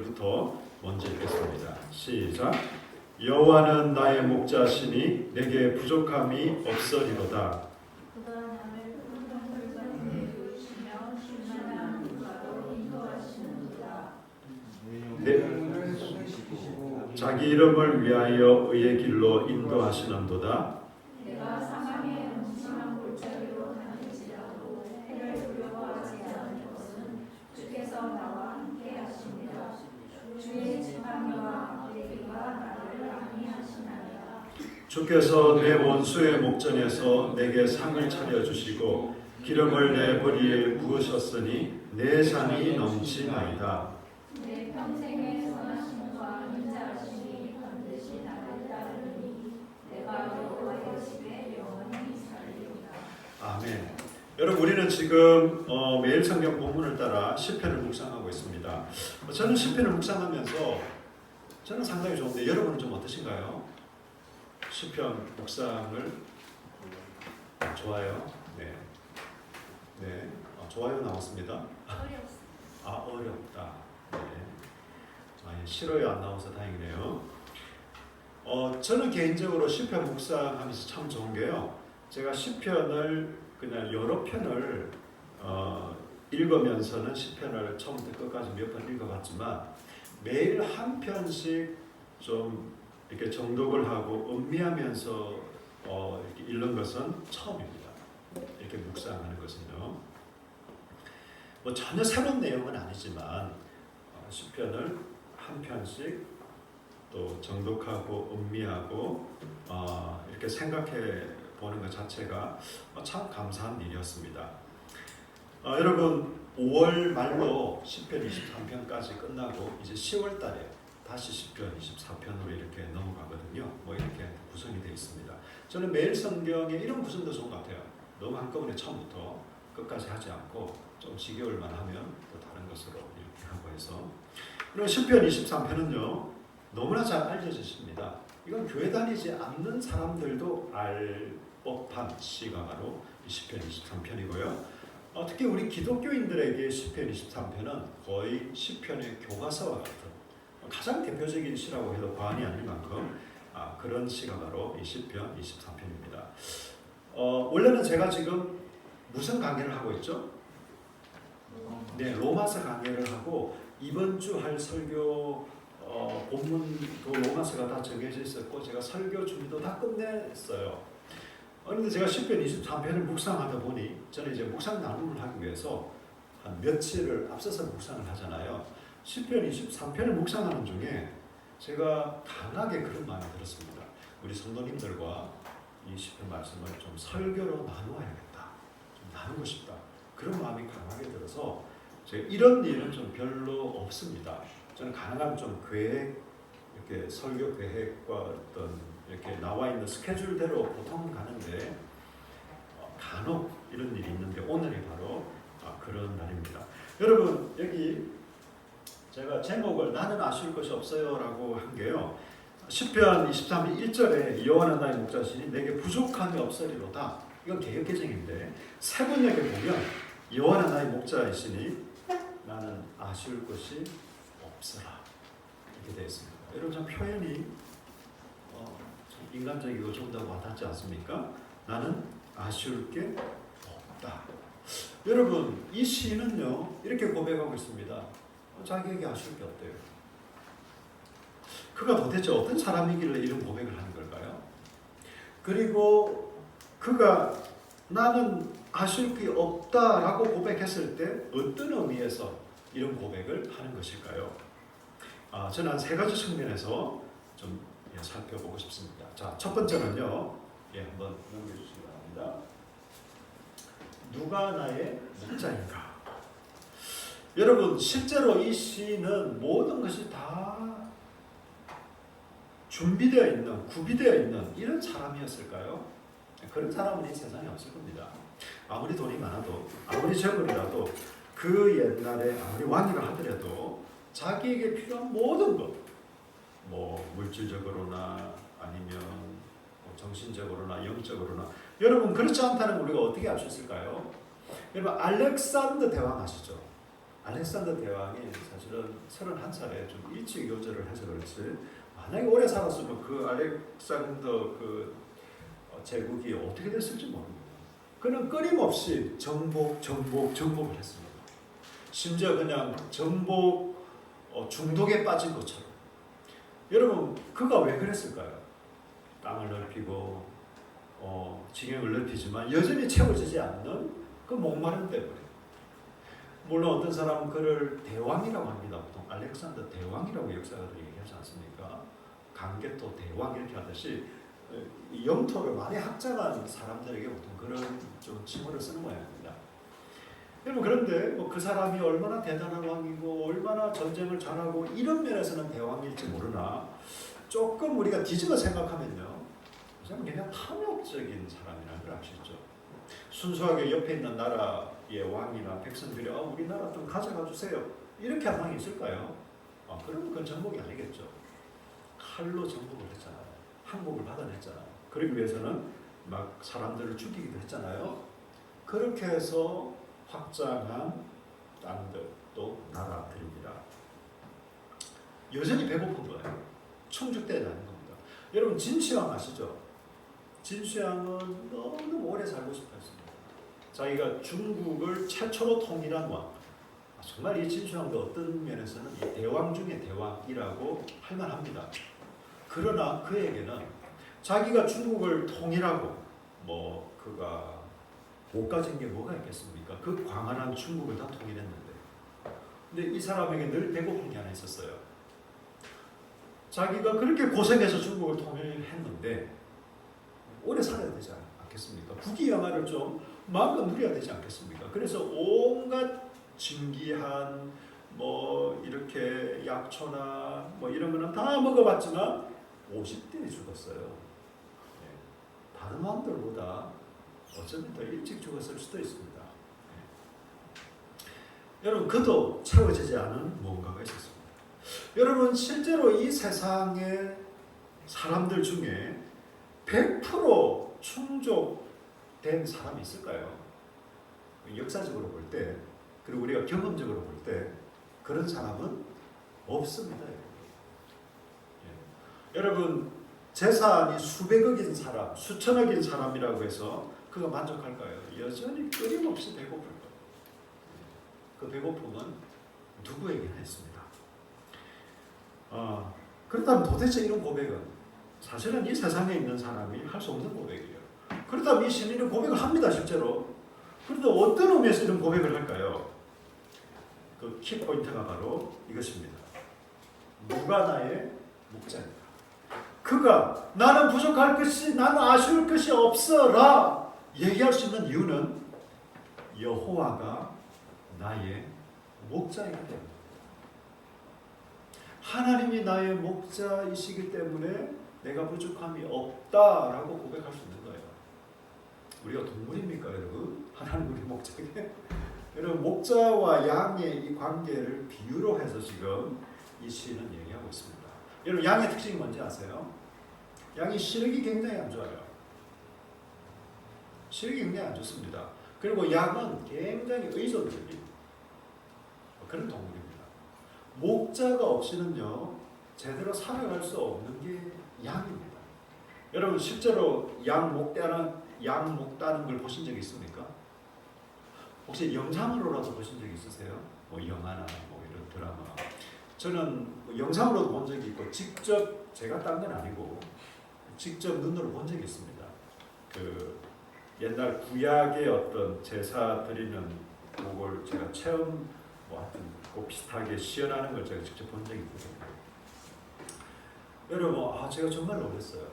부터 먼저 읽겠습니다. 시작. 여호와는 나의 목자시니 내게 부족함이 없으리로다. 자기 이름을 위하여 의의 길로 인도하시는도다. 내가 사망의 음침한 골짜기로 다닐지라도 해를 두려워하지 않을 것은 주께서 나와 함께 하십니다. 주의 지팡이와 앞대기가 나를 안위하시나이다. 주께서 내 원수의 목전에서 내게 상을 차려주시고 기름을 내 머리에 부으셨으니 내 잔이 넘치나이다. 내 평생의 선하심과 인자하심이 반드시 나를 따르니 내가 여호와의 집에 영원히 살리리라. 아멘. 여러분, 우리는 지금 매일 성경 본문을 따라 시편을 묵상하고 있습니다. 저는 시편을 묵상하면서 저는 상당히 좋은데 여러분은 좀 어떠신가요? 시편 묵상을 좋아요. 네, 네, 좋아요 나왔습니다. 어렵다. 네. 싫어요 안 나와서 다행이네요. 저는 개인적으로 시편 묵상하면서 참 좋은 게요. 제가 시편을 그냥 여러 편을 읽으면서는 시편을 처음부터 끝까지 몇 번 읽어봤지만 매일 한 편씩 좀 이렇게 정독을 하고 음미하면서 이렇게 읽는 것은 처음입니다. 이렇게 묵상하는 것은요. 뭐 전혀 새로운 내용은 아니지만 시편을 한 편씩 또 정독하고 음미하고 이렇게 생각해 보는 것 자체가 참 감사한 일이었습니다. 여러분 5월 말로 시편 23편까지 끝나고 이제 10월 달에 다시 시편 24편으로 이렇게 넘어가거든요. 뭐 이렇게 구성이 되어 있습니다. 저는 매일 성경에 이런 구성도 좋은 것 같아요. 너무 한꺼번에 처음부터 끝까지 하지 않고 좀 지겨울만 하면 또 다른 것으로 이렇게 하고 해서. 그리고 시편 23편은요 너무나 잘 알려졌습니다. 이건 교회 다니지 않는 사람들도 알 법한 시가 바로 시편 23편이고요. 특히 우리 기독교인들에게 시편 23편은 거의 시편의 교과서와 같은 가장 대표적인 시라고 해도 과언이 아닐 만큼 그런 시가 바로 이 시편 23편입니다. 원래는 제가 지금 무슨 강의를 하고 있죠? 네, 로마서 강의를 하고 이번 주 할 설교 본문도 로마서가 다 정해져 있었고 제가 설교 준비도 다 끝냈어요. 그런데 제가 시편 23편을 묵상하다 보니 저는 이제 묵상 나눔을 하기 위해서 한 며칠을 앞서서 묵상을 하잖아요. 시편 23편을 묵상하는 중에 제가 강하게 그런 마음이 들었습니다. 우리 성도님들과 이 시편 말씀을 좀 설교로 나누어야겠다. 좀 나누고 싶다. 그런 마음이 강하게 들어서 제가 이런 일은 좀 별로 없습니다. 저는 가능하면 좀 계획, 이렇게 설교 계획과 어떤 이렇게 나와 있는 스케줄대로 보통은 가는데 간혹 이런 일이 있는데 오늘이 바로 그런 날입니다. 여러분 여기 제가 제목을 나는 아쉬울 것이 없어요 라고 한 게요. 시편 23편 1절에 여호와는 나의 목자시니 내게 부족함이 없으리로다. 이건 개역개정인데 세번역에 보면 여호와는 나의 목자이시니 나는 아쉬울 것이 없으라 이렇게 되어 있습니다. 여러분 참 표현이 인간적이고 좀 더 와닿지 않습니까? 나는 아쉬울 게 없다. 여러분 이 시는요 이렇게 고백하고 있습니다. 자기에게 아쉬울 게 없대요. 그가 도대체 어떤 사람이길래 이런 고백을 하는 걸까요? 그리고 그가 나는 아쉬울 게 없다라고 고백했을 때 어떤 의미에서 이런 고백을 하는 것일까요? 저는 한 세 가지 측면에서 좀 살펴보고 싶습니다. 자, 첫 번째는요. 한번 넘겨주시기 바랍니다. 누가 나의 목자인가? 여러분 실제로 이 시는 모든 것이 다 준비되어 있는, 구비되어 있는 이런 사람이었을까요? 그런 사람은 이 세상에 없을 겁니다. 아무리 돈이 많아도 아무리 재물이라도 그 옛날에 아무리 왕이라 하더라도 자기에게 필요한 모든 것, 뭐 물질적으로나 아니면 뭐 정신적으로나 영적으로나 여러분 그렇지 않다는 걸 우리가 어떻게 알 수 있을까요? 여러분 알렉산더 대왕 아시죠? 알렉산더 대왕이 사실은 31살에 좀 일찍 요절을 해서 그렇지 만약에 오래 살았으면 그 알렉산더 그 제국이 어떻게 됐을지 모릅니다. 그는 끊임없이 정복을 했습니다. 심지어 그냥 정복 중독에 빠진 것처럼. 여러분 그가 왜 그랬을까요? 땅을 넓히고 지경을 넓히지만 여전히 채워지지 않는 그 목마름 때문에. 물론 어떤 사람은 그를 대왕이라고 합니다. 보통 알렉산더 대왕이라고 역사가들이 얘기하지 않습니까? 강개토 대왕 이렇게 하듯이 영토를 많이 확장한 사람들에게 보통 그런 좀 칭호를 쓰는 모양입니다. 여러분 그런데 그 사람이 얼마나 대단한 왕이고 얼마나 전쟁을 잘하고 이런 면에서는 대왕일지 모르나 조금 우리가 뒤집어 생각하면요, 그냥 탐욕적인 사람이라는 걸 아시죠? 순수하게 옆에 있는 나라의 왕이나 백성들이 우리나라 좀 가져가 주세요 이렇게 한 왕이 있을까요? 그러면 그건 정복이 아니겠죠. 칼로 정복을 했잖아요. 항복을 받아냈잖아요. 그러기 위해서는 막 사람들을 죽이기도 했잖아요. 그렇게 해서 확장한 땅들도 나라들입니다. 여전히 배고픈 거예요. 충족되지 않는 겁니다. 여러분 진시황 아시죠? 진시황은 너무 오래 살고 싶어 했습니다. 자기가 중국을 최초로 통일한 왕. 정말 이 진시황도 어떤 면에서는 이 대왕 중의 대왕이라고 할 만합니다. 그러나 그에게는 자기가 중국을 통일하고 그가 못 가진 게 뭐가 있겠습니까? 그 광활한 중국을 다 통일했는데. 근데 이 사람에게 늘 배고픈 게 하나 있었어요. 자기가 그렇게 고생해서 중국을 통일했는데 오래 살아야 되지 않겠습니까? 부귀영화를 좀 마음껏 누려야 되지 않겠습니까? 그래서 온갖 진기한 이렇게 약초나 이런 거는 다 먹어봤지만 50대에 죽었어요. 다른 왕들보다 어쩌면 더 일찍 죽었을 수도 있습니다. 여러분 그도 채워지지 않은 무언가가 있었습니다. 여러분 실제로 이 세상의 사람들 중에 100% 충족된 사람이 있을까요? 역사적으로 볼 때, 그리고 우리가 경험적으로 볼 때 그런 사람은 없습니다. 여러분 재산이 수백억인 사람, 수천억인 사람이라고 해서 그가 만족할까요? 여전히 끊임없이 배고플 거예요. 그 배고픔은 누구에게나 있습니다. 그렇다면 도대체 이런 고백은 사실은 이 세상에 있는 사람이 할 수 없는 고백이에요. 그렇다면 이 시인은 고백을 합니다, 실제로. 그런데 어떤 의미에서 이런 고백을 할까요? 그 키포인트가 바로 이것입니다. 누가 나의 목자인가? 그가 나는 부족할 것이, 나는 아쉬울 것이 없어라 얘기할 수 있는 이유는 여호와가 나의 목자이기 때문에, 하나님이 나의 목자이시기 때문에 내가 부족함이 없다라고 고백할 수 있는 거예요. 우리가 동물입니까, 여러분? 하나님 우리 목자에게. 여러분 목자와 양의 이 관계를 비유로 해서 지금 이 시는 얘기하고 있습니다. 여러분 양의 특징이 뭔지 아세요? 양이 시력이 굉장히 안 좋아요. 시력이 굉장히 안 좋습니다. 그리고 양은 굉장히 의존적인 그런 동물입니다. 목자가 없이는요 제대로 살아갈 수 없는 게 양입니다. 여러분 실제로 양 목다는 걸 보신 적 있습니까? 혹시 영상으로라도 보신 적 있으세요? 영화나 이런 드라마. 저는 영상으로도 본 적이 있고 직접 제가 딴 건 아니고 직접 눈으로 본 적이 있습니다. 그 옛날 구약의 어떤 제사 드리는 그걸 제가 체험 하여튼 그 비슷하게 시연하는 걸 제가 직접 본 적이 있거든요. 여러분 제가 정말 놀랐어요.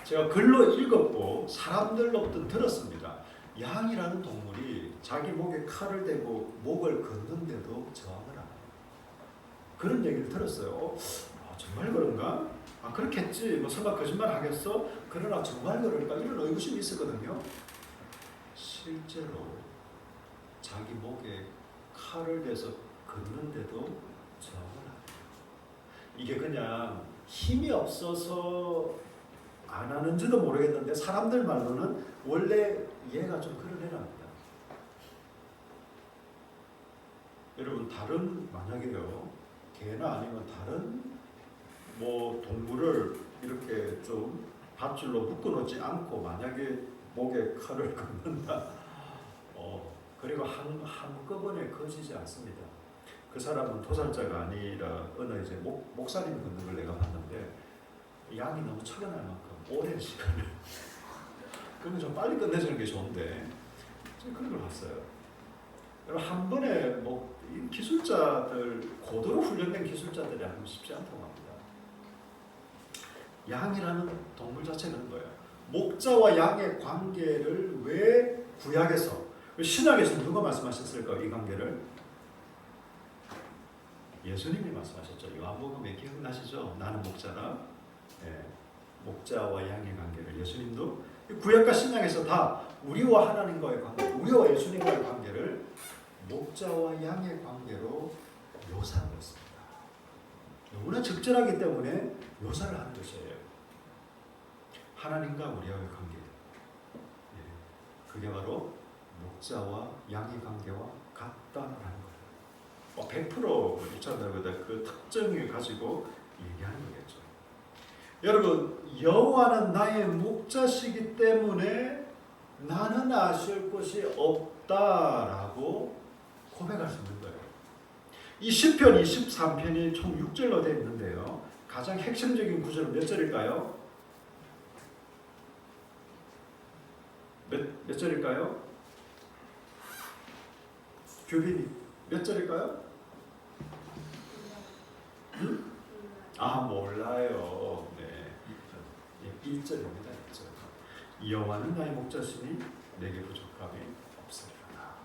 제가 글로 읽었고 사람들로부터 들었습니다. 양이라는 동물이 자기 목에 칼을 대고 목을 걷는데도 저항을 안 해요. 그런 얘기를 들었어요. 정말 그런가? 그렇겠지. 설마 거짓말 하겠어? 그러나 정말 그럴까? 이런 의구심이 있었거든요. 실제로 자기 목에 칼을 대서 걷는데도 저항을 안 해요. 이게 그냥 힘이 없어서 안 하는지도 모르겠는데 사람들 말로는 원래 얘가 좀 그런 애랍니다. 여러분 여러분 다른 만약에요 개나 아니면 다른 뭐 동물을 이렇게 좀 밧줄로 묶어놓지 않고 만약에 목에 칼을 긋는다. 그리고 한꺼번에 거지지 않습니다. 그 사람은 토살자가 아니라 어느 이제 목사님 긋는 걸 내가 봤는데 양이 너무 처근할 만큼 오랜 시간을 그러면 좀 빨리 끝내주는 게 좋은데 제가 그런 걸 봤어요. 여러분 한 번에 뭐 기술자들 고도로 훈련된 기술자들이 하면 쉽지 않다고 합니다. 양이라는 동물 자체가 그런 거예요. 목자와 양의 관계를 왜 구약에서 신약에서 누가 말씀하셨을까 이 관계를? 예수님이 말씀하셨죠. 요한복음에 기억나시죠? 나는 목자라. 네. 목자와 양의 관계를 예수님도 구약과 신약에서 다 우리와 하나님과의 관계, 우리와 예수님과의 관계를 목자와 양의 관계로 묘사하고 있습니다. 너무나 적절하기 때문에 묘사를 하는 것이에요. 하나님과 우리와의 관계. 그게 바로 목자와 양의 관계와 같다는 거예요. 100% 유찬다고다 그 특징을 가지고 얘기하는 거겠죠. 여러분 여호와는 나의 목자시기 때문에 나는 아쉬울 것이 없다라고 고백할 수 있는 거예요. 이 시편 23편이 총 6절로 되어 있는데요. 가장 핵심적인 구절은 몇 절일까요? 몇 절일까요? 교빈이 몇 절일까요? 응? 아 몰라요. 네, 1절입니다. 1절. 여호와는 나의 목자시니 내게 부족함이 없으리라.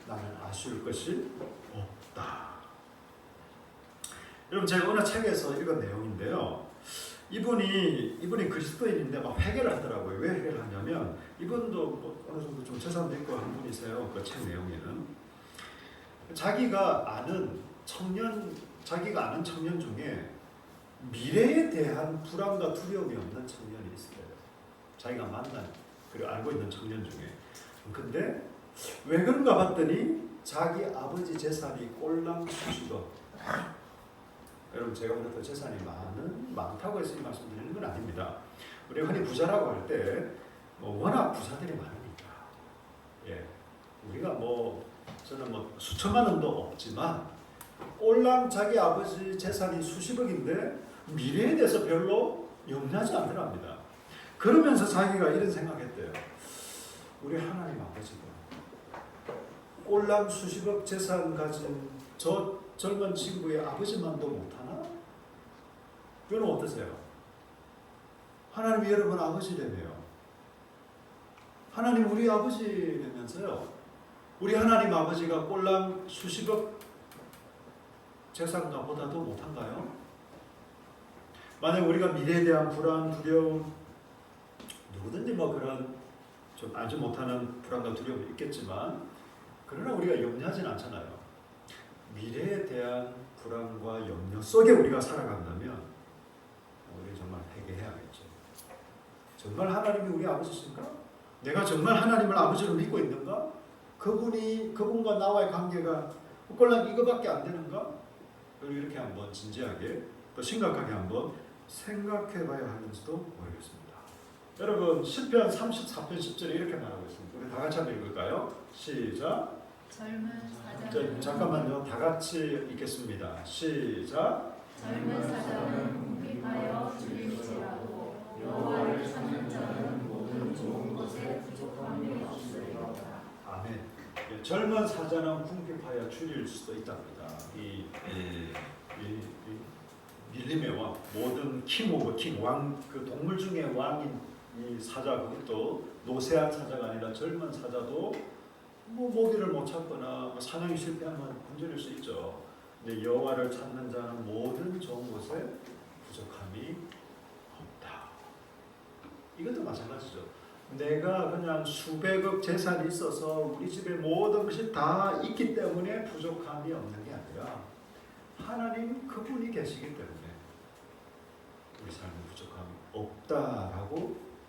나는 아쉬울 것이 없다. 여러분 제가 어느 책에서 읽은 내용인데요. 이분이 그리스도인인데 막 회개를 하더라고요. 왜 회개를 하냐면 이분도 뭐 어느 정도 좀 재산도 있고 한 분이세요. 그 책 내용에는 자기가 아는 청년 중에 미래에 대한 불안과 두려움이 없는 청년이 있어요. 자기가 만난 그리고 알고 있는 청년 중에. 근데 왜 그런가 봤더니 자기 아버지 재산이 꼴랑 수십억. 여러분 제가 그렇다고 재산이 많다고 해서 이 말씀드리는 건 아닙니다. 우리 흔히 부자라고 할 때 워낙 부자들이 많으니까. 예, 우리가 저는 수천만 원도 없지만 꼴랑 자기 아버지 재산이 수십억인데 미래에 대해서 별로 염려하지 않더랍니다. 그러면서 자기가 이런 생각했대요. 우리 하나님 아버지가 꼴랑 수십억 재산 가진 저 젊은 친구의 아버지만도 못하나? 여러분 어떠세요? 하나님이 여러분 아버지라며요. 하나님 우리 아버지라면서요. 우리 하나님 아버지가 꼴랑 수십억 재산가 보다도 못한가요? 만약 우리가 미래에 대한 불안, 두려움, 누구든지 그런 좀 알지 못하는 불안과 두려움이 있겠지만 그러나 우리가 염려하진 않잖아요. 미래에 대한 불안과 염려 속에 우리가 살아간다면 우리 정말 회개해야겠죠. 정말 하나님이 우리 아버지신가? 내가 정말 하나님을 아버지로 믿고 있는가? 그분과 나와의 관계가 꼴랑 이거밖에 안 되는가? 이렇게 한번 진지하게 또 심각하게 한번 생각해 봐야 하는지도 모르겠습니다. 여러분 시편 34편 10절에 이렇게 말하고 있습니다. 우리 다 같이 한번 읽을까요? 시작. 젊은 사자는 잠깐만요. 다 같이 읽겠습니다. 시작. 젊은 사자는 궁핍하여 줄일지라도 여호와를 찾는 자는 모든 좋은 것에 부족함이 없으리로다. 아멘. 예, 젊은 사자는 궁핍하여 줄일 수도 있답니다. 이 밀림의 왕, 모든 킹 오브 킹, 왕, 그 동물 중에 왕인 이 사자, 그것도 노쇠한 사자가 아니라 젊은 사자도 먹이를 못 찾거나 사냥이 실패하면 굶주릴 수 있죠. 근데 여호와를 찾는 자는 모든 좋은 곳에 부족함이 없다. 이것도 마찬가지죠. 내가 그냥 수백억 재산이 있어서 우리 집에 모든 것이 다 있기 때문에 부족함이 없는 게 아니라 하나님 그분이 계시기 때문에 우리 삶에 부족함이 없다라고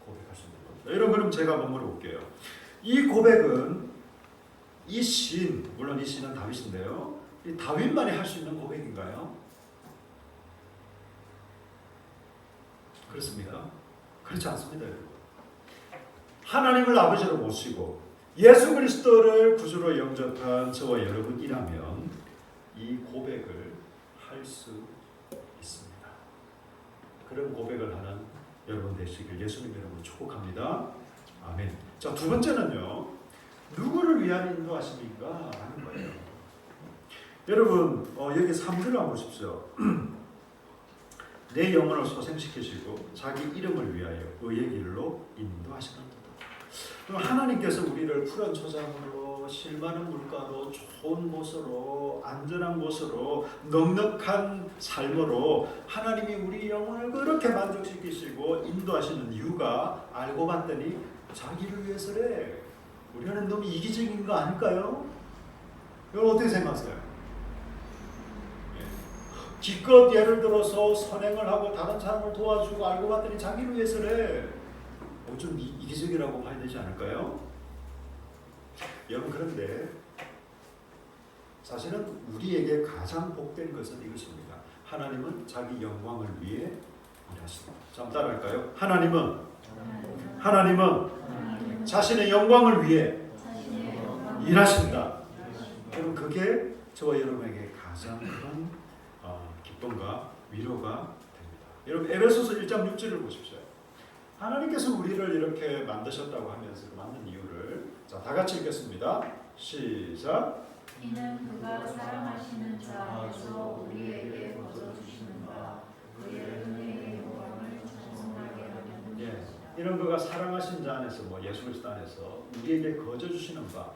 고백할 수 있는 겁니다. 여러분 그럼 제가 한번 물어볼게요. 이 고백은 이 시인, 물론 이 시인은 다윗인데요. 이 다윗만이 할 수 있는 고백인가요? 그렇습니까? 그렇지 않습니다, 여러분. 하나님을 아버지로 모시고 예수 그리스도를 구주로 영접한 저와 여러분이라면 이 고백을 할 수 있습니다. 그런 고백을 하는 여러분 되시길 예수님 이름으로 축복합니다. 아멘. 자, 두 번째는요. 누구를 위한 인도하심인가 하는 거예요. 여러분 여기 3절을 한번 보십시오. 내 영혼을 소생시키시고 자기 이름을 위하여 의의 길로 인도하시는도다. 하나님께서 우리를 푸른 초장으로 실만한 물가로 좋은 곳으로 안전한 곳으로 넉넉한 삶으로 하나님이 우리 영혼을 그렇게 만족시키시고 인도하시는 이유가 알고 봤더니 자기를 위해서래. 우리는 너무 이기적인 거 아닐까요? 여러분 어떻게 생각하세요? 기껏 예를 들어서 선행을 하고 다른 사람을 도와주고 알고 봤더니 자기를 위해서래. 좀 이기적이라고 봐야 되지 않을까요? 여러분 그런데 사실은 우리에게 가장 복된 것은 이것입니다. 하나님은 자기 영광을 위해 일하신다. 자, 한번 따라할까요? 하나님은 자신의 영광을 위해 일하신다. 여러분 그게 저와 여러분에게 가장 큰 기쁨과 위로가 됩니다. 여러분 에베소서 1장 6절을 보십시오. 하나님께서 우리를 이렇게 만드셨다고 하면서 그 만든 이유를 자, 다 같이 읽겠습니다. 시작. 이는 그가 사랑하시는 자 안에서 우리에게 거저주시는 바 그의 은혜의 영광을 찬송하게 하려는 것이다. 이런 그가 사랑하신 자 안에서 예수 그리스도 안에서 우리에게 거저주시는 바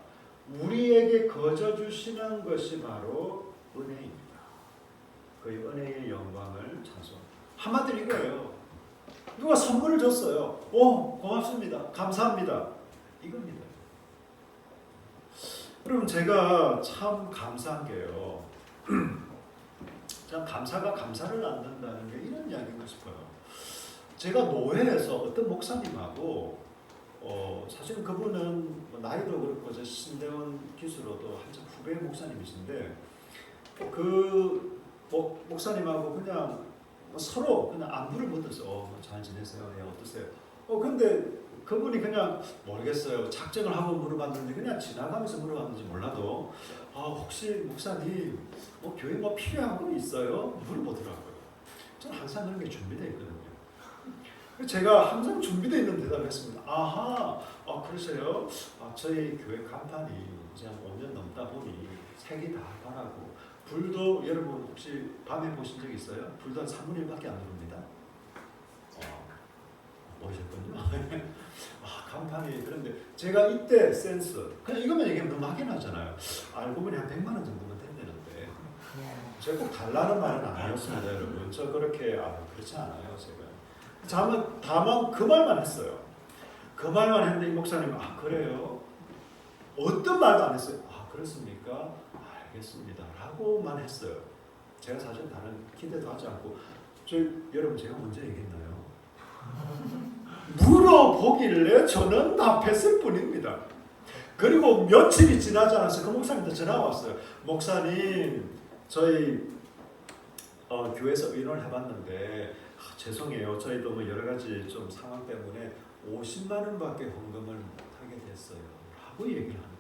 우리에게 거저주시는 것이 바로 은혜입니다. 그의 은혜의 영광을 찬송. 한마디로 이거예요. 누가 선물을 줬어요. 오, 고맙습니다. 감사합니다. 이겁니다. 여러분 제가 참 감사한 게요. 참 감사가 감사를 낳는다는 게 이런 이야기인가 싶어요. 제가 노회에서 어떤 목사님하고 사실 그분은 나이도 그렇고 저 신대원 기수로도 한참 후배 목사님이신데 그 목사님하고 그냥 서로 그냥 안부를 묻어서 잘 지내세요? 예, 어떠세요? 근데 그분이 그냥 모르겠어요. 작정을 하고 물어봤는데 그냥 지나가면서 물어봤는지 몰라도 혹시 목사님 교회 필요한 거 있어요? 물어보더라고요. 저는 항상 그런 게 준비되어 있거든요. 제가 항상 준비되어 있는 대답을 했습니다. 아하, 그러세요? 저희 교회 간판이 이제 한 5년 넘다 보니 색이 다 바라고 불도 여러분 혹시 밤에 보신 적 있어요? 불도 한 3분의 1밖에 안 들어옵니다. 보셨군요. 간판이 그런데 제가 이때 센스 그냥 이것만 얘기하면 너무 막연하잖아요. 알고 보니 한 100만 원 정도면 된다는데 제가 꼭 달라는 말은 아니었습니다. 여러분 저 그렇게 그렇지 않아요. 제가 다만 그 말만 했어요. 그 말만 했는데 이 목사님 그래요? 어떤 말도 안 했어요. 그렇습니까? 알겠습니다. 라고만 했어요. 제가 사실 다른 기대도 하지 않고 여러분 제가 먼저 얘기했나요? 물어보길래 저는 답했을 뿐입니다. 그리고 며칠이 지나지 않아서 그 목사님한테 전화가 왔어요. 목사님 저희 교회에서 의논을 해봤는데 죄송해요. 저희도 여러 가지 좀 상황 때문에 50만 원밖에 헌금을 못하게 됐어요. 라고 얘기를 하는 거예요.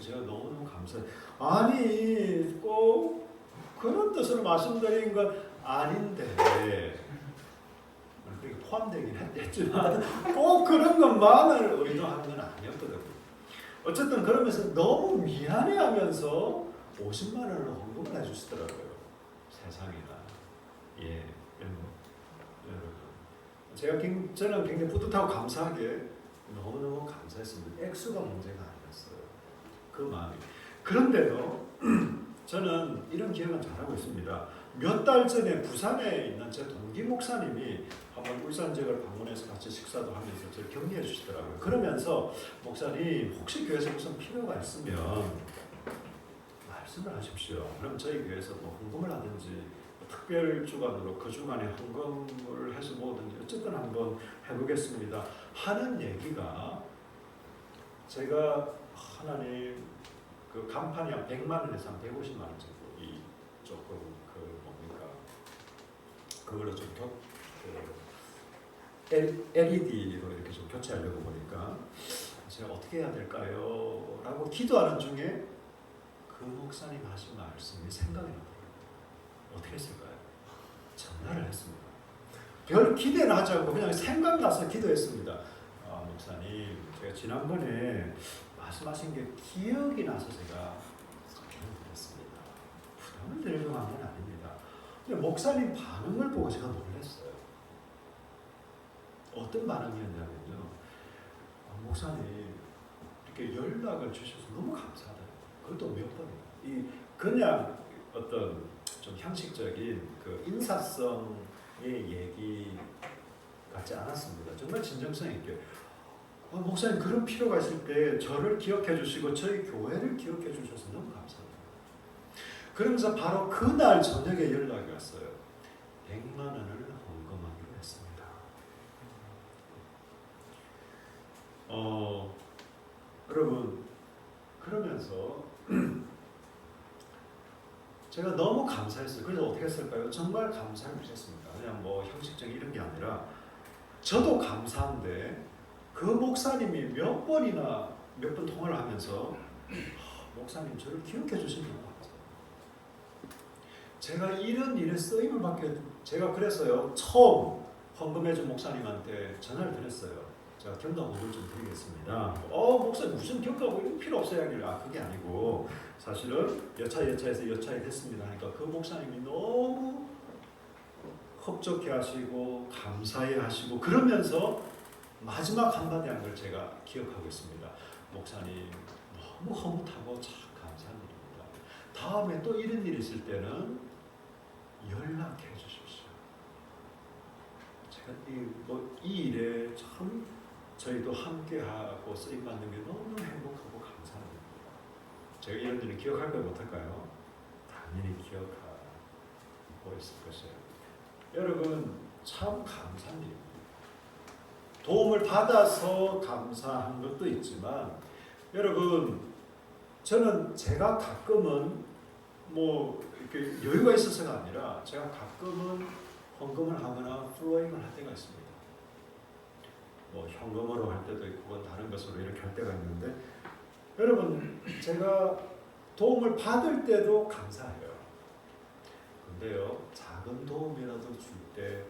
제가 너무너무 감사해요. 아니 꼭 그런 뜻으로 말씀드린 건 아닌데 그게 포함되긴 했지만 꼭 그런 것만을 의도하는 건 아니었거든요. 어쨌든 그러면서 너무 미안해하면서 50만 원을 헌금을 해주시더라고요. 세상에나. 예, 여러분. 저는 굉장히 뿌듯하고 감사하게 너무너무 감사했습니다. 액수가 문제가 아니었어요. 그 마음이. 그런데도 저는 이런 기억은 잘하고 있습니다. 몇 달 전에 부산에 있는 제 동기 목사님이 한번 울산 지역을 방문해서 같이 식사도 하면서 저를 격려해 주시더라고요. 그러면서 목사님 혹시 교회에서 무슨 필요가 있으면 말씀을 하십시오. 그럼 저희 교회에서 헌금을 하든지 특별 주간으로 그 주간에 헌금을 해서 뭐든지 어쨌든 한번 해보겠습니다 하는 얘기가 제가 하나님 그 간판이 한 100만 원에서 한 150만 원 정도 이 조금 그 뭡니까 그걸로 좀 LED로 이렇게 좀 교체하려고 보니까 제가 어떻게 해야 될까요? 라고 기도하는 중에 그 목사님 하신 말씀이 생각이 나더라고요. 어떻게 했을까요? 전화를 했습니다. 별 기대는 하지 않고 그냥 생각나서 기도했습니다. 아, 목사님, 제가 지난번에 말씀하신 게 기억이 나서 제가 부담을 드렸습니다. 부담을 드리려고 한 건 아닙니다. 근데 목사님 반응을 보고 제가 놀랐어요. 어떤 반응이었냐면요. 아, 목사님 이렇게 연락을 주셔서 너무 감사하다. 그것도 몇 번이에요. 이 그냥 어떤 좀 형식적인 그 인사성의 얘기 같지 않았습니다. 정말 진정성 있게 목사님 그런 필요가 있을 때 저를 기억해 주시고 저희 교회를 기억해 주셔서 너무 감사합니다. 그러면서 바로 그날 저녁에 연락이 왔어요. 100만 원을 헌금하기로 했습니다. 여러분 그러면서 제가 너무 감사했어요. 그래서 어떻게 했을까요? 정말 감사를 했습니다. 그냥 뭐 형식적인 이런 게 아니라 저도 감사한데 그 목사님이 몇 번 통화를 하면서 목사님 저를 기억해 주시는 것 같아요. 제가 이런 일에 쓰임을 받게 제가 그랬어요. 처음 헌금해준 목사님한테 전화를 드렸어요. 제가 경감을 좀 드리겠습니다. 목사님 무슨 경감을 이런 필요 없어요 하길래 그게 아니고 사실은 여차에서 여차에 됐습니다 하니까 그 목사님이 너무 흡족해 하시고 감사해 하시고 그러면서 마지막 한마디 한 걸 제가 기억하고 있습니다. 목사님 너무 허무하고 참 감사한 일입니다. 다음에 또 이런 일이 있을 때는 연락해 주십시오. 제가 이 일에 참 저희도 함께하고 쓰임받는 게 너무 행복하고 감사한 일입니다. 제가 이런 일을 기억할까요 못할까요? 당연히 기억하고 있을 것이에요. 여러분 참 감사한 일입니다. 도움을 받아서 감사한 것도 있지만 여러분 저는 제가 가끔은 뭐 이렇게 여유가 있어서가 아니라 제가 가끔은 헌금을 하거나 플로잉을 할 때가 있습니다. 뭐 현금으로 할 때도 있고 다른 것으로 이렇게 할 때가 있는데 여러분 제가 도움을 받을 때도 감사해요. 근데요 작은 도움이라도 줄 때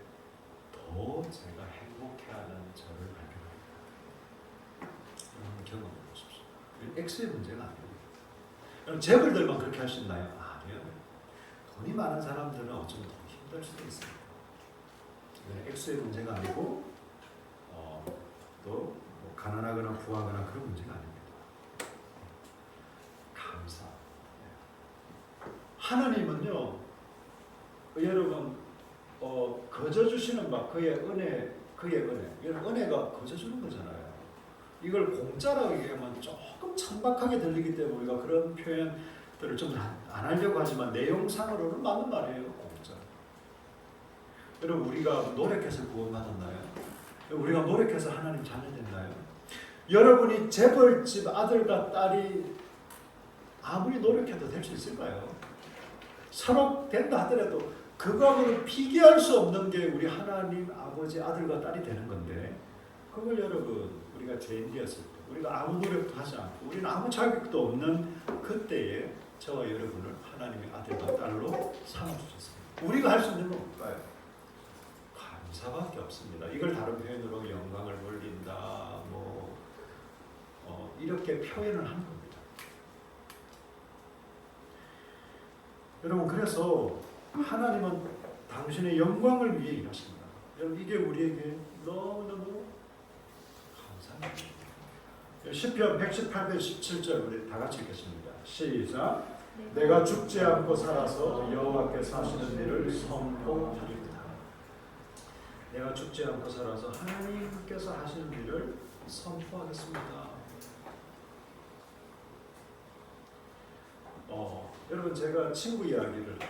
더 제가 행복해하는 저를 발견합니다. 여러분 경험해 보십시오. 액수의 문제가 아닙니다. 여러분 재벌들만 그렇게 할 수 있나요? 아니요. 돈이 많은 사람들은 어쩌면 더 힘들 수도 있습니다. 액수의 문제가 아니고 또 뭐 가난하거나 부하거나 그런 문제가 아닙니다. 감사. 하나님은요 여러분 거저 주시는 바 그의 은혜 여러분 은혜가 거저 주는 거잖아요. 이걸 공짜라고 얘기하면 조금 천박하게 들리기 때문에 우리가 그런 표현들을 좀 안 하려고 하지만 내용상으로는 맞는 말이에요. 공짜. 여러분 우리가 노력해서 구원받았나요? 우리가 노력해서 하나님 자녀 됐나요? 여러분이 재벌집 아들과 딸이 아무리 노력해도 될 수 있을까요? 서로 된다 하더라도 그거하고는 비교할 수 없는 게 우리 하나님 아버지 아들과 딸이 되는 건데 그걸 여러분 우리가 죄인되었을 때 우리가 아무 노력도 하지 않고 우리는 아무 자격도 없는 그때에 저와 여러분을 하나님의 아들과 딸로 삼아주셨습니다. 우리가 할 수 있는 건 뭘까요? 감사밖에 없습니다. 이걸 다른 표현으로 영광을 돌린다 이렇게 표현을 하는 겁니다. 여러분 그래서 하나님은 당신의 영광을 위해 일하십니다. 여러분 이게 우리에게 너무너무 감사한 일입니다. 시편 118편 17절 우리 다 같이 읽겠습니다. 시작. 내가 죽지 않고 살아서 여호와께 사시는 일을 선포하리로다. 내가 죽지 않고 살아서 하나님께서 하시는 일을 선포하겠습니다. 여러분 제가 친구 이야기를 할게요.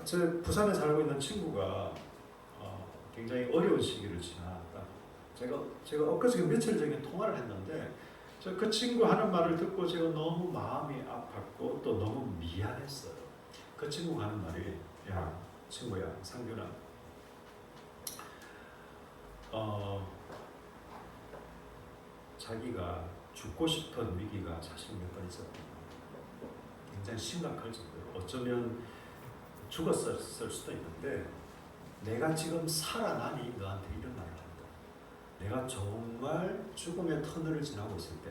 제 부산에 살고 있는 친구가 굉장히 어려운 시기를 지났다. 제가 엊그저께 며칠 전에 통화를 했는데 그 친구 하는 말을 듣고 제가 너무 마음이 아팠고 또 너무 미안했어요. 그 친구가 하는 말이, 야 친구야, 상균아, 자기가 죽고 싶은 위기가 사실 몇 번 있었다. 굉장히 심각할 정도로 어쩌면 죽었을 수도 있는데 내가 지금 살아나니 너한테 이런 말을 한다. 내가 정말 죽음의 터널을 지나고 있을 때,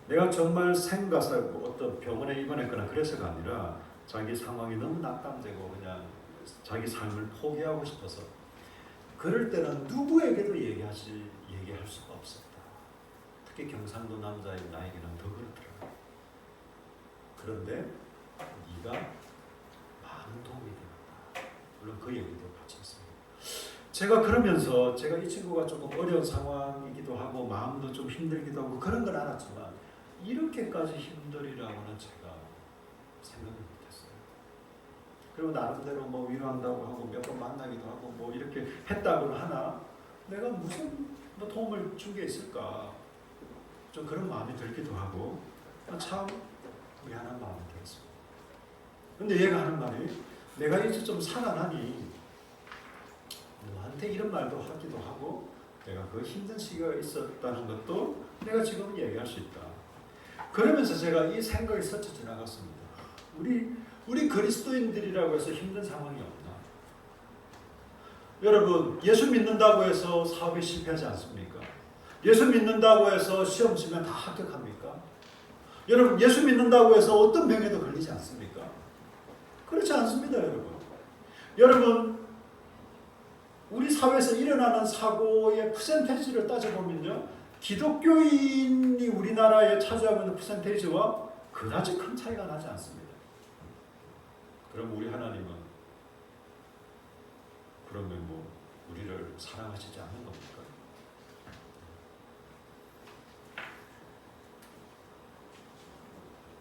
내가 정말 생가사고 어떤 병원에 입원했거나 그래서가 아니라 자기 상황이 너무 낙담되고 그냥 자기 삶을 포기하고 싶어서 그럴 때는 누구에게도 얘기할 수가 없었다. 특히 경상도 남자인 나에게는 더 그렇더라. 그런데 네가 많은 도움이 되었다. 물론 그 얘기도 같이 했습니다. 제가 그러면서 제가 이 친구가 조금 어려운 상황이기도 하고 마음도 좀 힘들기도 하고 그런 건 알았지만 이렇게까지 힘들이라고는 제가 생각을 못했어요. 그리고 나름대로 뭐 위로한다고 하고 몇 번 만나기도 하고 뭐 이렇게 했다고는 하나 내가 무슨 뭐 도움을 준 게 있을까 좀 그런 마음이 들기도 하고 참 미안한 마음이 들었어요. 근데 얘가 하는 말이 내가 이제 좀 살아나니 너한테 이런 말도 하기도 하고 내가 그 힘든 시기가 있었다는 것도 내가 지금 얘기할 수 있다. 그러면서 제가 이 생각이 스쳐 지나갔습니다. 우리 그리스도인들이라고 해서 힘든 상황이 없나? 여러분 예수 믿는다고 해서 사업에 실패하지 않습니까? 예수 믿는다고 해서 시험 치면 다 합격합니까? 여러분 예수 믿는다고 해서 어떤 병에도 걸리지 않습니까? 그렇지 않습니다, 여러분. 여러분 우리 사회에서 일어나는 사고의 퍼센테이지를 따져보면요, 기독교인이 우리나라에 차지하고 있는 퍼센테이지와 그다지 큰 차이가 나지 않습니다. 그럼 우리 하나님은 그러면 뭐 우리를 사랑하시지 않는 겁니까?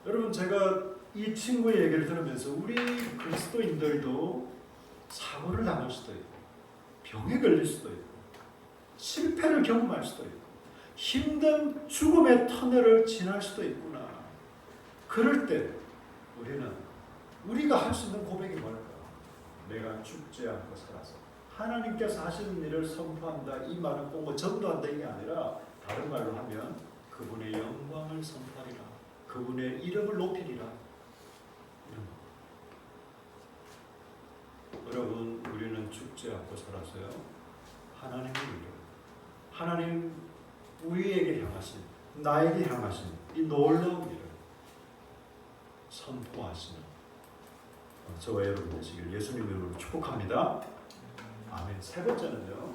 여러분 제가 이 친구의 얘기를 들으면서 우리 그리스도인들도 사고를 당할 수도 있고 병에 걸릴 수도 있고 실패를 경험할 수도 있고 힘든 죽음의 터널을 지날 수도 있구나. 그럴 때 우리가 할 수 있는 고백이 뭘까? 내가 죽지 않고 살아서 하나님께서 하시는 일을 선포한다. 이 말은 꼭 뭐 전도한다 이게 아니라 다른 말로 하면 그분의 영광을 선포하리라. 그분의 이름을 높이리라. 이런 거. 여러분 우리는 죽지 않고 살아서요. 하나님의 일을 하나님 우리에게 향하신 나에게 향하신 이 놀라운 일을 선포하시는 저와 여러분 되시길 예수님 이름으로 축복합니다. 아멘. 세 번째는요.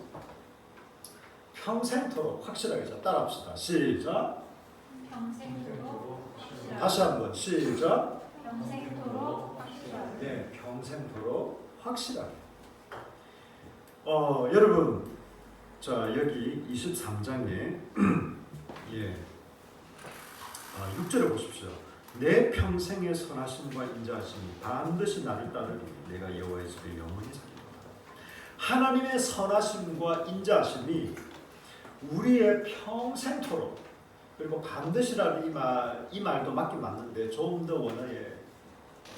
평생토록 확실하게 자 따라합시다. 시작. 평생토록 확실하게. 다시 한번 시작. 평생토록 확실하게. 네, 평생토록 확실하게. 여러분, 자 여기 23장에 예, 6절을 보십시오. 내 평생의 선하심과 인자하심이 반드시 나를 따르리니 내가 여호와의 집에 영원히 살리로다. 하나님의 선하심과 인자하심이 우리의 평생토록 그리고 반드시라는 이 말도 맞긴 맞는데 조금 더 원어의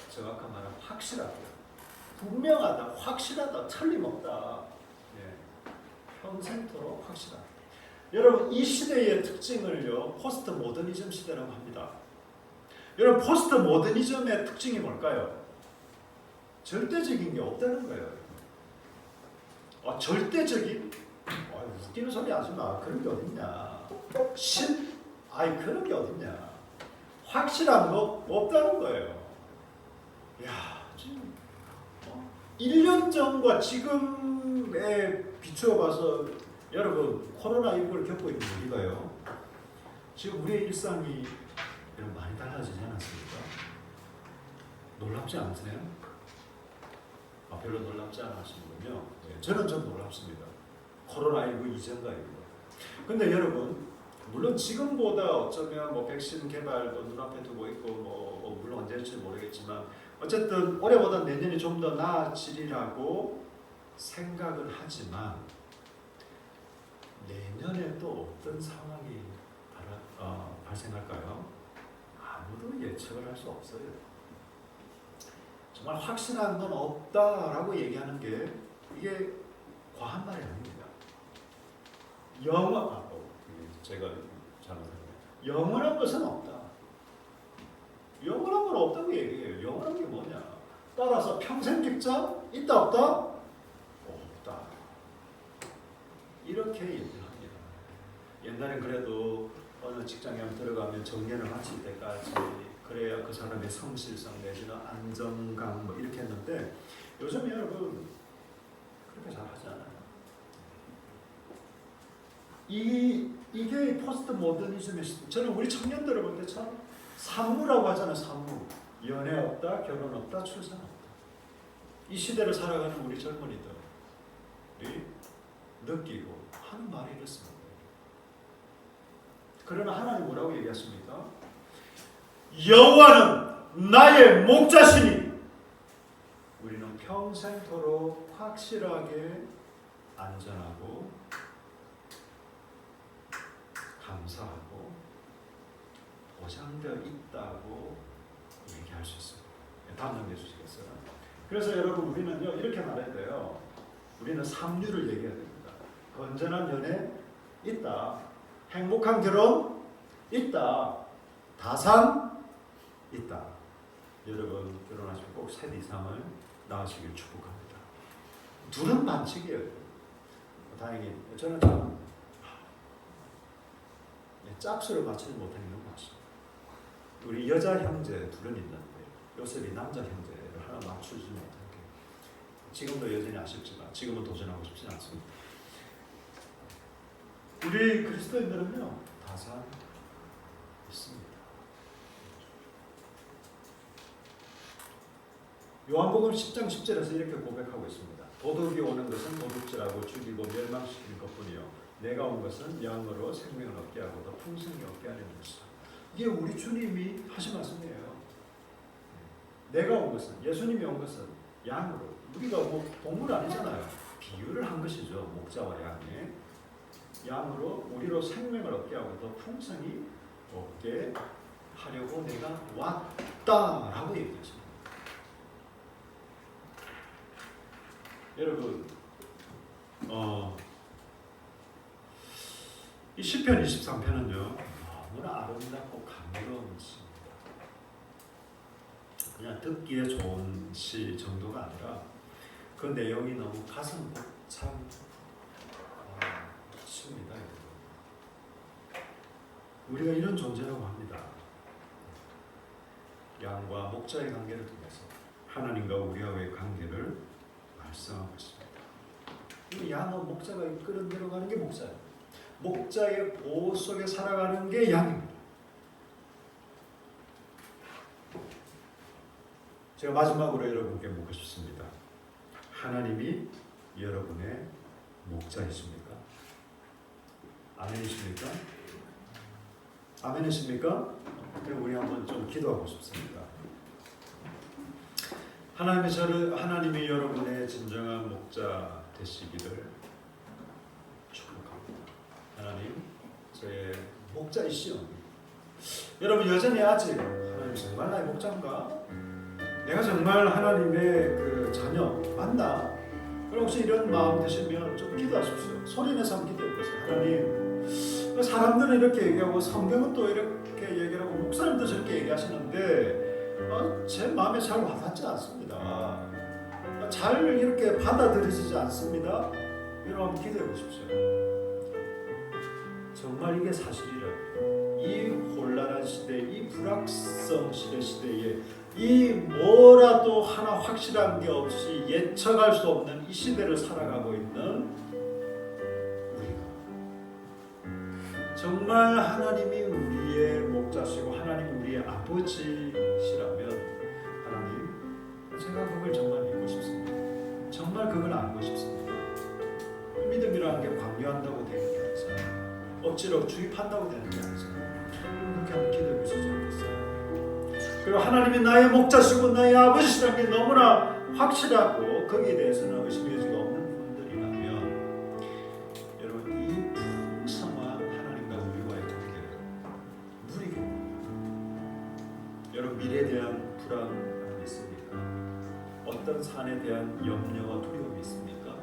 정확한 말은 확실하다, 분명하다, 확실하다, 틀림없다. 예. 평생토록 확실하다. 여러분 이 시대의 특징을요 포스트 모더니즘 시대라고 합니다. 여러분 포스트 모더니즘의 특징이 뭘까요? 절대적인 게 없다는 거예요. 절대적인? 웃기는 소리 하지 마. 그런 게 어딨냐. 그런 게 어딨냐. 확실한 거 없다는 거예요. 야, 지금 1년 전과 지금에 비추어 봐서 여러분 코로나19를 겪고 있는 우리가요. 지금 우리의 일상이 여러분 많이 달라지지 않았습니까? 놀랍지 않으세요? 별로 놀랍지 않으시는군요. 네, 저는 좀 놀랍습니다. 코로나19 이전과 이후로. 근데 여러분 물론 지금보다 어쩌면 뭐 백신 개발도 눈앞에 두고 있고 뭐 물론 언제 할지 모르겠지만 어쨌든 올해보다 내년이 좀 더 나아지리라고 생각을 하지만 내년에 또 어떤 상황이 바로 발생할까요? 아무도 예측을 할 수 없어요. 정말 확실한 건 없다라고 얘기하는 게 이게 과한 말이 아닙니다. 제가 잘못했네요. 영원한 것은 없다. 영원한 건 없다고 얘기해요. 영원한 게 뭐냐? 따라서 평생 직장 있다 없다? 없다. 이렇게 얘기를 합니다. 옛날엔 그래도 어느 직장에 들어가면 정년을 마칠 때까지 그래야 그 사람의 성실성 내지는 안정감 뭐 이렇게 했는데 요즘 여러분 그렇게 잘 하지 않아요. 이게 포스트 모더니즘의 시대. 저는 우리 청년들을 볼 때 참 산무라고 하잖아요. 산무. 연애 없다, 결혼 없다, 출산 없다. 이 시대를 살아가는 우리 젊은이들이 느끼고 하는 말이 이렇습니다. 그러나 하나님 뭐라고 얘기했습니까? 여호와는 나의 목자시니 우리는 평생토록 확실하게 안전하고 감사하고 보장되어 있다고 얘기할 수 있습니다. 다음 넘겨 주시겠어요? 그래서 여러분 우리는요 이렇게 말해야 돼요. 우리는 3류를 얘기해야 됩니다. 건전한 연애 있다. 행복한 결혼 있다. 다산 있다. 여러분 결혼하시면 꼭 셋 이상을 낳으시길 축복합니다. 둘은 반칙이에요. 다행히 저는 참 짝수를 맞추지 못한 게 너무 많습니다. 우리 여자 형제 둘은 있는데 요셉이 남자 형제를 하나 맞추지 못한 게 지금도 여전히 아쉽지만 지금은 도전하고 싶지 않습니다. 우리 그리스도인들은요 다산 있습니다. 요한복음 10장 10절에서 이렇게 고백하고 있습니다. 도둑이 오는 것은 도둑질하고 죽이고 멸망시키는 것뿐이요 내가 온 것은 양으로 생명을 얻게 하고 더 풍성히 얻게 하는 것이다. 이게 우리 주님이 하신 말씀이에요. 내가 온 것은 예수님이 온 것은 양으로 우리가 뭐 동물 아니잖아요. 비유를 한 것이죠. 목자와 양의 양으로 우리로 생명을 얻게 하고 더 풍성히 얻게 하려고 내가 왔다라고 얘기했습니다. 여러분 이 시편 23편은요 너무나 아름답고 감미로운 시입니다. 그냥 듣기에 좋은 시 정도가 아니라 그 내용이 너무 가슴 벅찬 시입니다. 우리가 이런 존재라고 합니다. 양과 목자의 관계를 통해서 하나님과 우리와의 관계를 말씀하고 있습니다. 이 양과 목자가 이끌어 내려가는 게 목자예요. 목자의 보호 속에 살아가는 게 양입니다. 제가 마지막으로 여러분께 묻고 싶습니다. 하나님이 여러분의 목자이십니까? 아멘이십니까? 아멘이십니까? 그럼 우리 한번 좀 기도하고 싶습니다. 하나님이 여러분의 진정한 목자 되시기를 축복합니다. 하나님, 저의 목자이시오. 여러분 여전히 아직 하나님 정말 나의 목자인가? 내가 정말 하나님의 그 자녀 맞나? 그럼 혹시 이런 마음 드시면 좀 기도하십시오. 소리내서 한번 기도해보세요. 하나님, 사람들은 이렇게 얘기하고 성경은 또 이렇게 얘기하고 목사님도 저렇게 얘기하시는데 제 마음에 잘 와닿지 않습니다. 잘 이렇게 받아들여지지 않습니다. 여러분 한번 기도해 보십시오. 정말 이게 사실이라면 이 혼란한 시대, 이 불확성 시대에 이 뭐라도 하나 확실한 게 없이 예측할 수 없는 이 시대를 살아가고 있는 우리가 정말 하나님이 우리의 목자시고 하나님이 우리의 아버지시라면 하나님, 제가 그걸 정말 믿고 싶습니다. 정말 그걸 알고 싶습니다. 믿음이라는 게 강요한다고 되는 게 아니잖아요. 억지로 주입한다고 되는 게 아니잖아요. 그렇게 한번 기도해 보시지 않겠어요? 그리고 하나님이 나의 목자시고 나의 아버지시라는 게 너무나 확실하고 거기에 대해서는 의심의 여지가 없는 분들이라면 여러분 이 풍성한 하나님과 우리와의 관계를 어떤 산에 대한 염려와 두려움이 있습니까?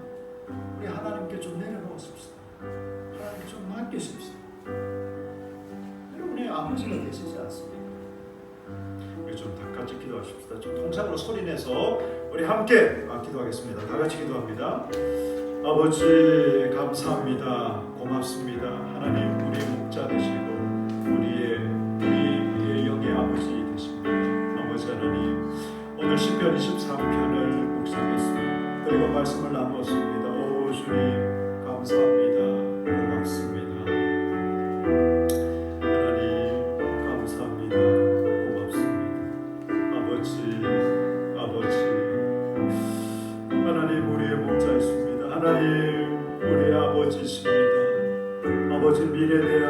우리 하나님께 좀 내려놓으십시다. 하나님께 좀 맡기십시다. 여러분의 아버지가 되시지 않습니까? 우리 좀 다 같이 기도하십시다. 좀 통상으로 소리내서 우리 함께 기도하겠습니다. 다 같이 기도합니다. 아버지 감사합니다. 고맙습니다. 하나님 우리의 목자 되시고 우리의 영의 아버지 되십니다. 아버지 하나님 오늘 시편 23편을 묵상했습니다. 그리고 말씀을 나누었습니다. 오 주님 감사합니다. 고맙습니다. 하나님 감사합니다. 고맙습니다. 아버지 하나님 우리의 목자이십니다. 하나님 우리의 아버지이십니다. 아버지 미래에 대한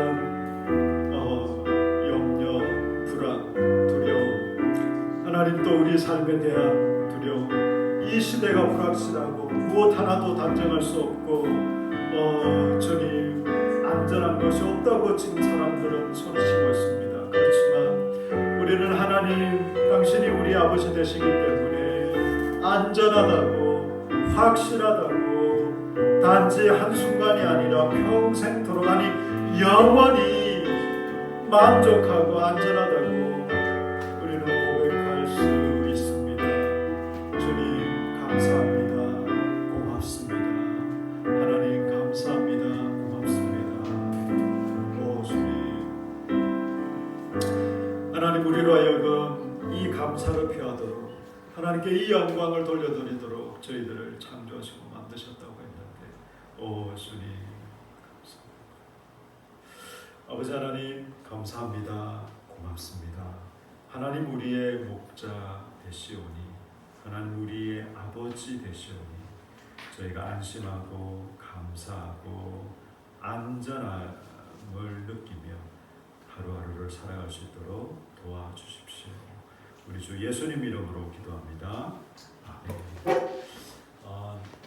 염려, 불안, 두려움 하나님 또 우리 삶에 대한 두려움 이 시대가 불확실하고 무엇 하나도 단정할 수 없고 주님 안전한 것이 없다고 지금 사람들은 소리치고 있습니다. 그렇지만 우리는 하나님 당신이 우리 아버지 되시기 때문에 안전하다고 확실하다고 단지 한순간이 아니라 평생토록 아니 영원히 만족하고 안전하다고 우리는 고백할 수 있습니다. 주님 감사합니다. 고맙습니다. 하나님 감사합니다. 고맙습니다. 오 주님 하나님 우리로 하여금 이 감사를 표하도록 하나님께 이 영광을 돌려드리도록 저희들을 창조하시고 만드셨다고 했는데 오 주님 감사합니다. 아버지 하나님 감사합니다. 고맙습니다. 하나님 우리의 목자 되시오니 하나님 우리의 아버지 되시오니 저희가 안심하고 감사하고 안전함을 느끼며 하루하루를 살아갈 수 있도록 도와주십시오. 우리 주 예수님 이름으로 기도합니다. 아멘.